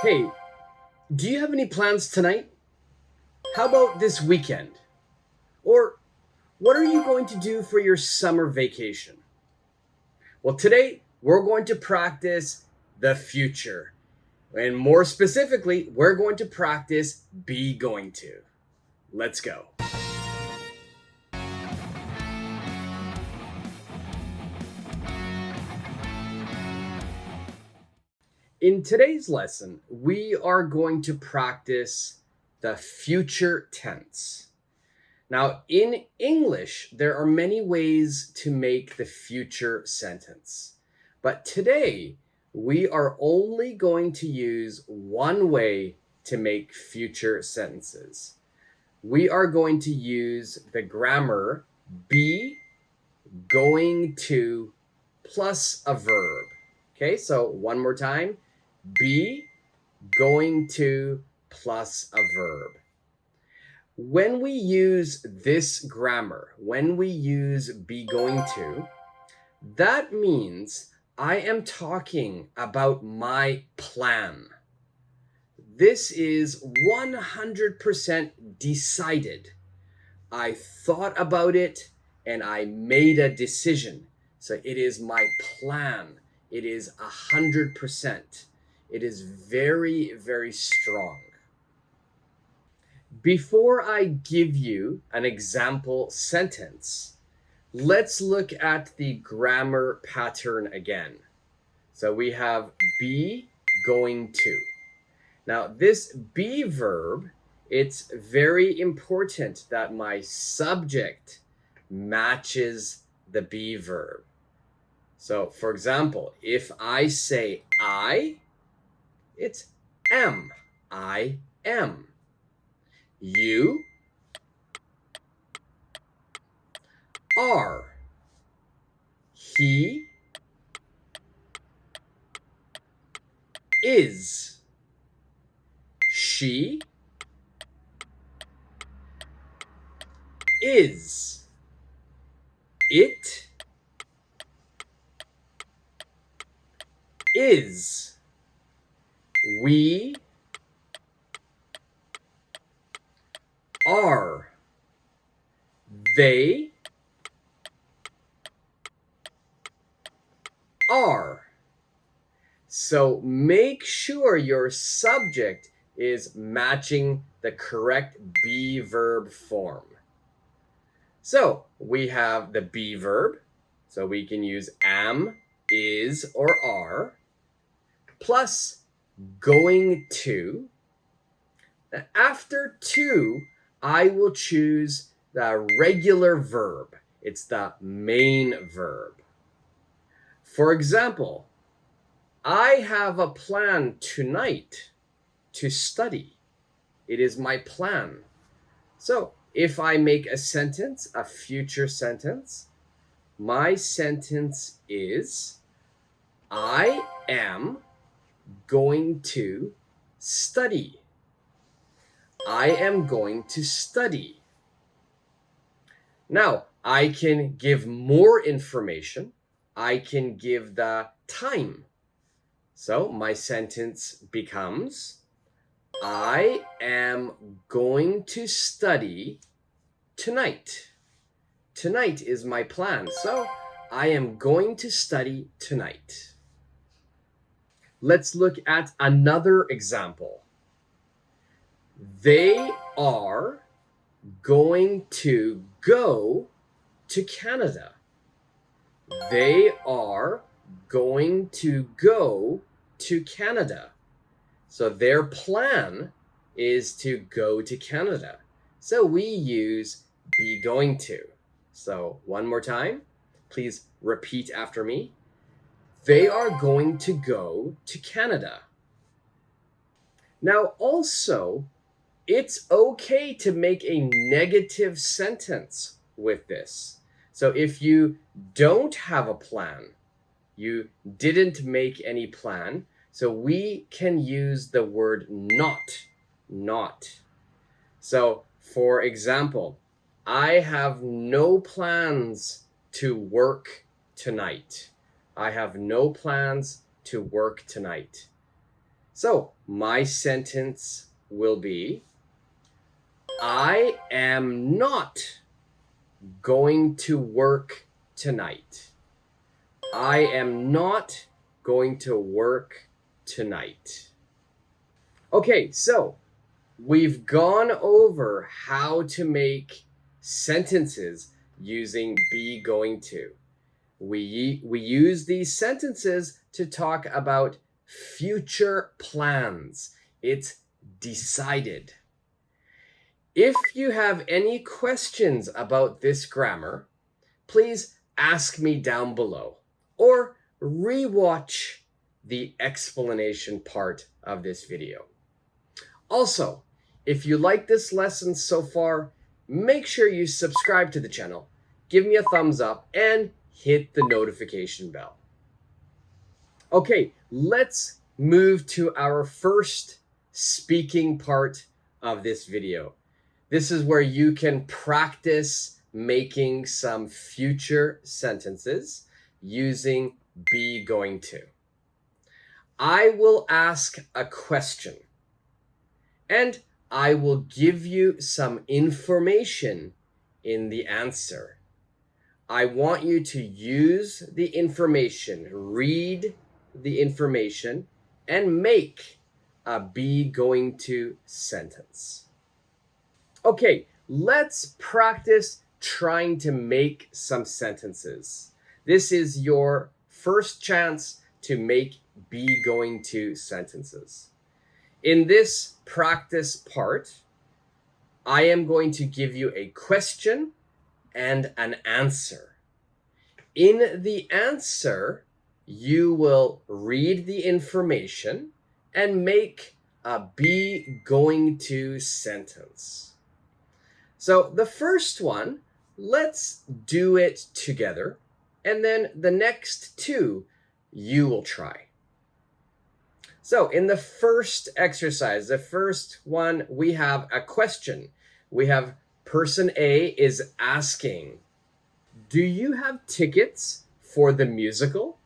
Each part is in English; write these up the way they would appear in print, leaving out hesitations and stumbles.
Hey, do you have any plans tonight? How about this weekend? Or what are you going to do for your summer vacation? Well, today we're going to practice the future. And more specifically, we're going to practice be going to. Let's go. In today's lesson, we are going to practice the future tense. Now, in English, there are many ways to make the future sentence. But today, we are only going to use one way to make future sentences. We are going to use the grammar be going to plus a verb. Okay, so one more time. Be going to plus a verb. When we use this grammar, when we use be going to, that means I am talking about my plan. This is 100% decided. I thought about it and I made a decision. So it is my plan. It is 100%. It is very, very strong. Before I give you an example sentence, let's look at the grammar pattern again. So we have be going to. Now, this be verb, it's very important that my subject matches the be verb. So, for example, if I say I, it's am. I am. You are. He is. She is. It is. We are. They are. So make sure your subject is matching the correct be verb form. So we have the be verb. So we can use am, is, or are, plus going to. After to, I will choose the regular verb. It's the main verb. For example, I have a plan tonight to study. It is my plan. So if I make a sentence, a future sentence, my sentence is I am going to study. I am going to study. Now, I can give more information. I can give the time. So my sentence becomes, I am going to study tonight. Tonight is my plan. So I am going to study tonight. Let's look at another example. They are going to go to Canada. They are going to go to Canada. So their plan is to go to Canada. So we use be going to. So one more time, please repeat after me. They are going to go to Canada. Now also, it's okay to make a negative sentence with this. So if you don't have a plan, you didn't make any plan, so we can use the word not. So for example, I have no plans to work tonight. I have no plans to work tonight. So my sentence will be, I am not going to work tonight. I am not going to work tonight. Okay, so we've gone over how to make sentences using be going to. We use these sentences to talk about future plans. It's decided. If you have any questions about this grammar, please ask me down below or rewatch the explanation part of this video. Also, if you like this lesson so far, make sure you subscribe to the channel, give me a thumbs up, and hit the notification bell. Okay, let's move to our first speaking part of this video. This is where you can practice making some future sentences using be going to. I will ask a question and I will give you some information in the answer. I want you to use the information, read the information, and make a be going to sentence. Okay, let's practice trying to make some sentences. This is your first chance to make be going to sentences. In this practice part, I am going to give you a question and an answer. In the answer, you will read the information and make a be going to sentence. So the first one, let's do it together. And then the next two, you will try. So in the first exercise, the first one, we have a question. We have person A is asking, do you have tickets for the musical?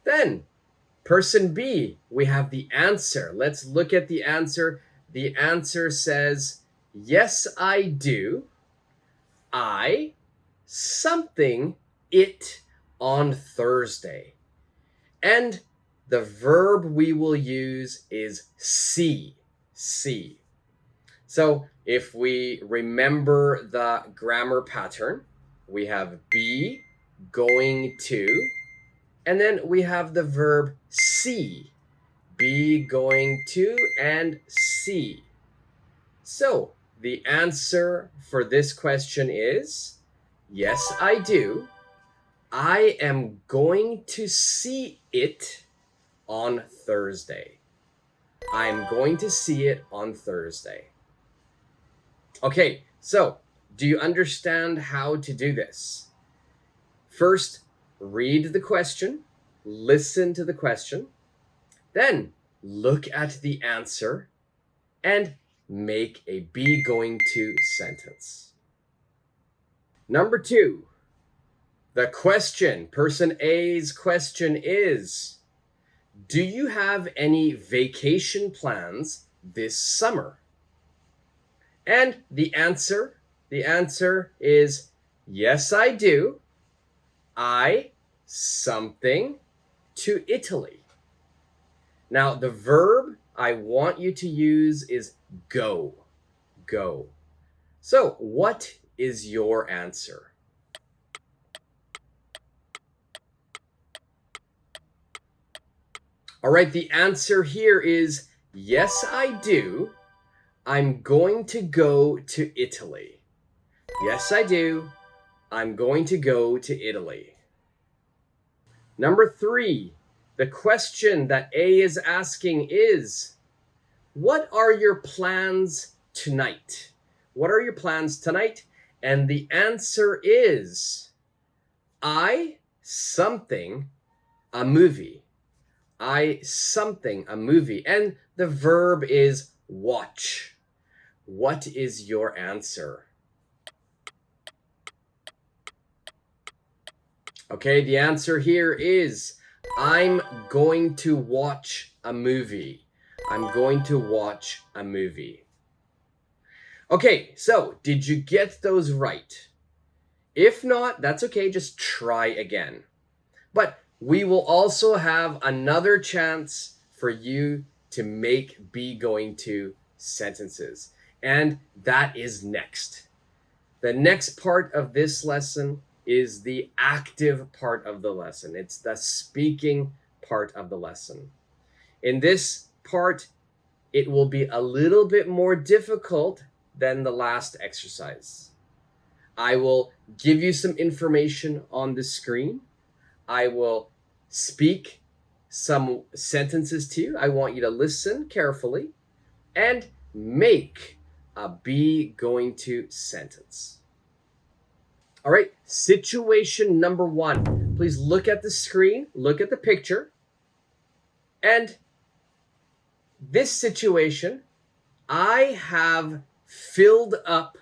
Then person B, we have the answer. Let's look at the answer. The answer says, yes, I do. I something it on Thursday. And the verb we will use is see. So if we remember the grammar pattern, we have be going to, and then we have the verb see. Be going to and see. So the answer for this question is, yes, I do. I am going to see it on Thursday. I'm going to see it on Thursday. Okay, so do you understand how to do this? First, read the question, listen to the question, then look at the answer, and make a be going to sentence. Number 2, the question, person A's question is, do you have any vacation plans this summer? And the answer is, yes, I do. I something to Italy. Now, the verb I want you to use is go. So, what is your answer? All right, the answer here is, yes, I do. I'm going to go to Italy. Yes, I do. I'm going to go to Italy. Number 3, the question that A is asking is, what are your plans tonight? What are your plans tonight? And the answer is, I something a movie. I something a movie. And the verb is watch. What is your answer? Okay, the answer here is, I'm going to watch a movie. I'm going to watch a movie. Okay, so did you get those right? If not, that's okay, just try again. But we will also have another chance for you to make be going to sentences. And that is next. The next part of this lesson is the active part of the lesson. It's the speaking part of the lesson. In this part, it will be a little bit more difficult than the last exercise. I will give you some information on the screen. I will speak some sentences to you. I want you to listen carefully and make a be going to sentence. All right, situation number 1. Please look at the screen, look at the picture. And this situation, I have filled up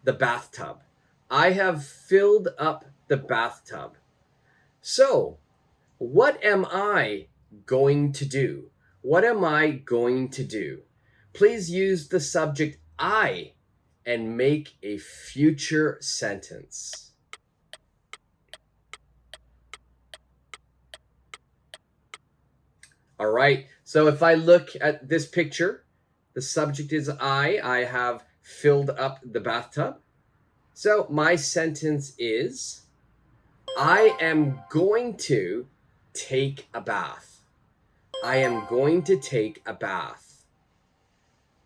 the bathtub. I have filled up the bathtub. So, what am I going to do? What am I going to do? Please use the subject I and make a future sentence. All right, so if I look at this picture, the subject is I have filled up the bathtub. So my sentence is, I am going to take a bath. I am going to take a bath.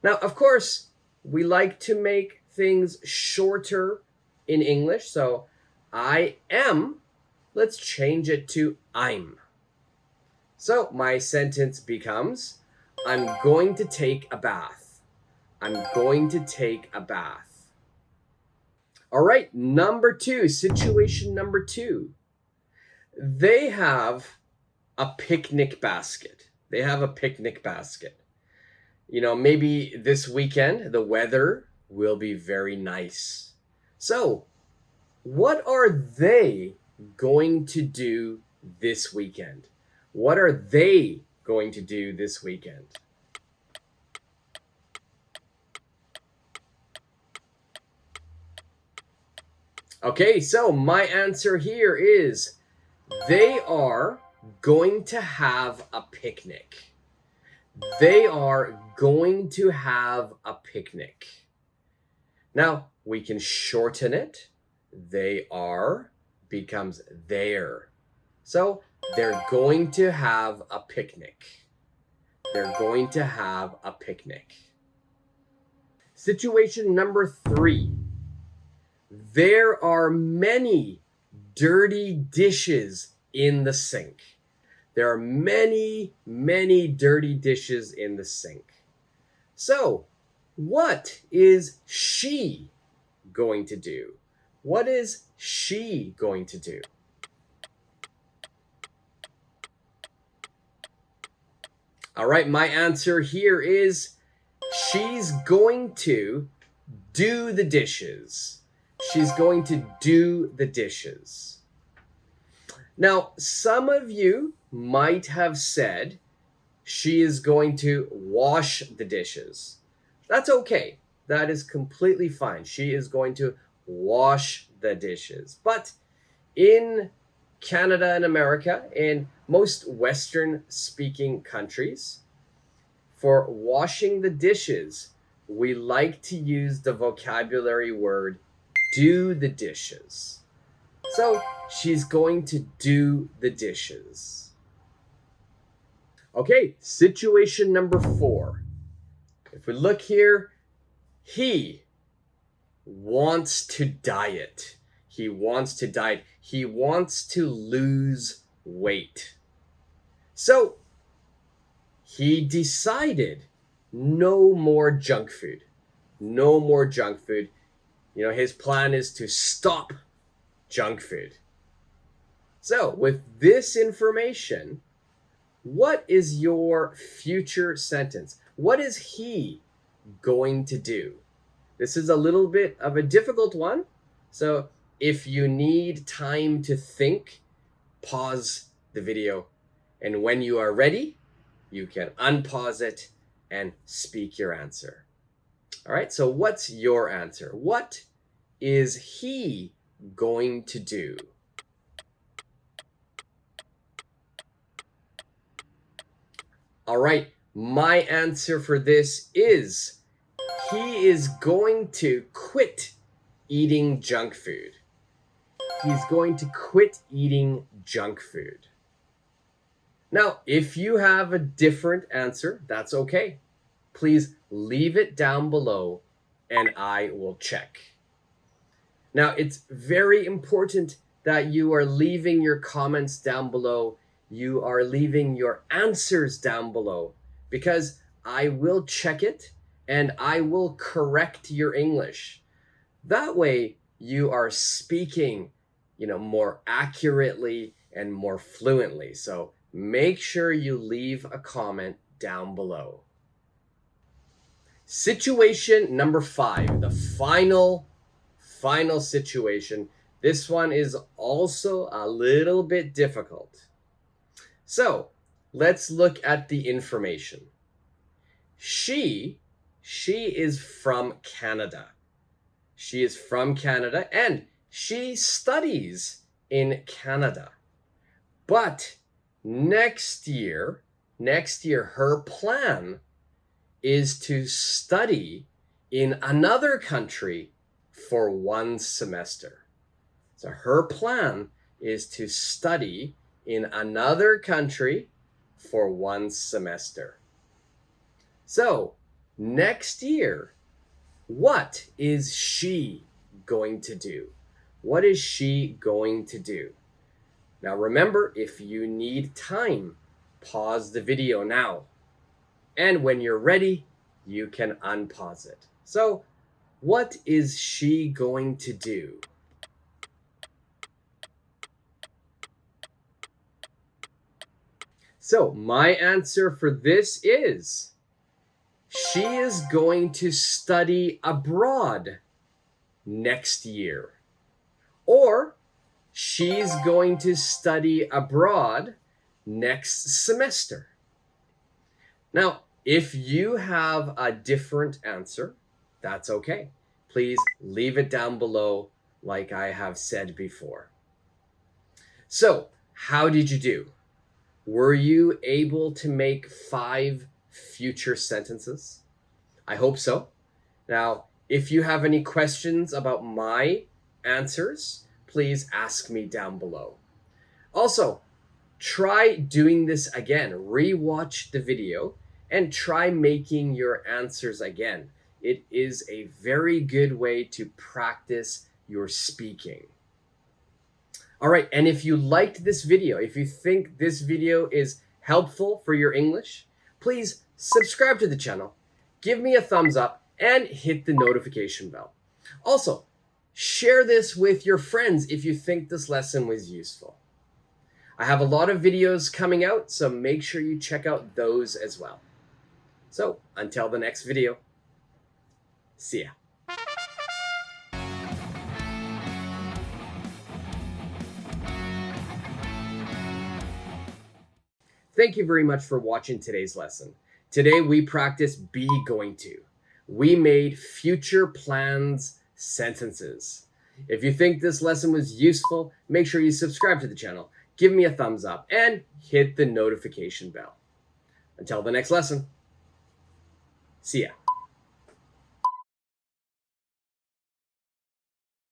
Now, of course, we like to make things shorter in English. So I am, let's change it to I'm. So my sentence becomes, I'm going to take a bath. I'm going to take a bath. All right, number 2, situation number 2. They have a picnic basket. They have a picnic basket. You know, maybe this weekend the weather will be very nice. So, what are they going to do this weekend? What are they going to do this weekend? Okay, so my answer here is they are going to have a picnic. They are going to have a picnic. Now, we can shorten it. They are becomes their. So, they're going to have a picnic. They're going to have a picnic. Situation number 3. There are many dirty dishes in the sink. There are many, many dirty dishes in the sink. So, what is she going to do? What is she going to do? All right, my answer here is she's going to do the dishes. She's going to do the dishes. Now, some of you might have said she is going to wash the dishes. That's okay. That is completely fine. She is going to wash the dishes. But in Canada and America, in most Western speaking countries, for washing the dishes, we like to use the vocabulary word do the dishes. So she's going to do the dishes. Okay, situation number 4. If we look here, he wants to diet. He wants to diet. He wants to lose weight. So he decided no more junk food. No more junk food. You know, his plan is to stop junk food. So, with this information, what is your future sentence? What is he going to do? This is a little bit of a difficult one. So, if you need time to think, pause the video And when you are ready, you can unpause it and speak your answer. All right, so what's your answer? What is he going to do? All right, my answer for this is he is going to quit eating junk food. He's going to quit eating junk food. Now, if you have a different answer, that's okay. Please leave it down below and I will check. Now, it's very important that you are leaving your comments down below. You are leaving your answers down below because I will check it and I will correct your English. That way you are speaking, more accurately and more fluently. So make sure you leave a comment down below. Situation number 5, the final situation. This one is also a little bit difficult. So let's look at the information. She is from Canada. She is from Canada and she studies in Canada. But next year, her plan is to study in another country for 1 semester. So her plan is to study in another country for 1 semester. So next year, what is she going to do? What is she going to do? Now remember, if you need time, pause the video now. And when you're ready, you can unpause it. So, what is she going to do? So, my answer for this is she is going to study abroad next year. Or she's going to study abroad next semester. Now, if you have a different answer, that's okay. Please leave it down below like I have said before. So, how did you do? Were you able to make 5 future sentences? I hope so. Now, if you have any questions about my answers, please ask me down below. Also, try doing this again. Rewatch the video and try making your answers again. It is a very good way to practice your speaking. All right, and if you liked this video, if you think this video is helpful for your English, please subscribe to the channel, give me a thumbs up, and hit the notification bell. Also, share this with your friends if you think this lesson was useful. I have a lot of videos coming out, so make sure you check out those as well. So, until the next video, see ya. Thank you very much for watching today's lesson. Today we practiced be going to. We made future plans sentences. If you think this lesson was useful, make sure you subscribe to the channel, give me a thumbs up, and hit the notification bell. Until the next lesson, see ya.